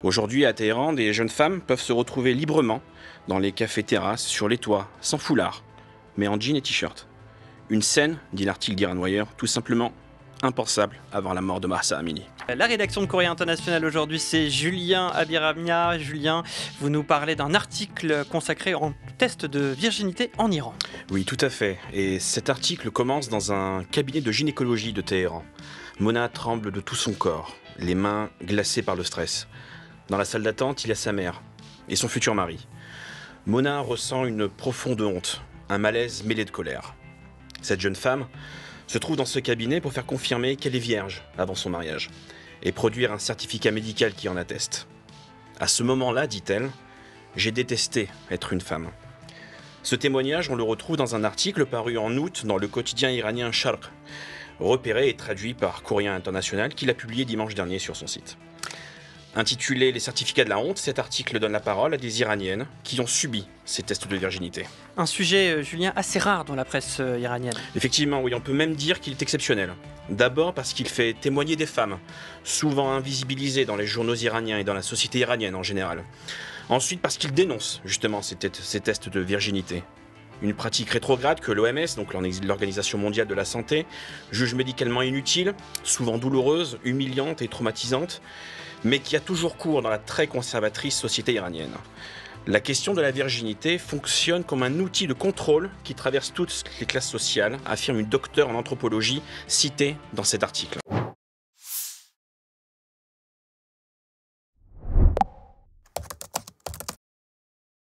Aujourd'hui, à Téhéran, des jeunes femmes peuvent se retrouver librement dans les cafés-terrasses, sur les toits, sans foulard, mais en jean et t-shirt. Une scène, dit l'article d'Iran Wire, tout simplement impensable avant la mort de Mahsa Amini. La rédaction de Courrier International aujourd'hui, c'est Julien Abiramia. Julien, vous nous parlez d'un article consacré en test de virginité en Iran. Oui, tout à fait. Et cet article commence dans un cabinet de gynécologie de Téhéran. Mona tremble de tout son corps, les mains glacées par le stress. Dans la salle d'attente, il y a sa mère et son futur mari. Mona ressent une profonde honte, un malaise mêlé de colère. Cette jeune femme se trouve dans ce cabinet pour faire confirmer qu'elle est vierge avant son mariage et produire un certificat médical qui en atteste. À ce moment-là, dit-elle, j'ai détesté être une femme. Ce témoignage, on le retrouve dans un article paru en août dans le quotidien iranien Sharq, repéré et traduit par Courrier International, qu'il a publié dimanche dernier sur son site. Intitulé « Les certificats de la honte », cet article donne la parole à des Iraniennes qui ont subi ces tests de virginité. Un sujet, Julien, assez rare dans la presse iranienne. Effectivement, oui, on peut même dire qu'il est exceptionnel. D'abord parce qu'il fait témoigner des femmes, souvent invisibilisées dans les journaux iraniens et dans la société iranienne en général. Ensuite parce qu'il dénonce justement ces tests de virginité. Une pratique rétrograde que l'OMS, donc l'Organisation mondiale de la santé, juge médicalement inutile, souvent douloureuse, humiliante et traumatisante, mais qui a toujours cours dans la très conservatrice société iranienne. La question de la virginité fonctionne comme un outil de contrôle qui traverse toutes les classes sociales, affirme une docteure en anthropologie citée dans cet article.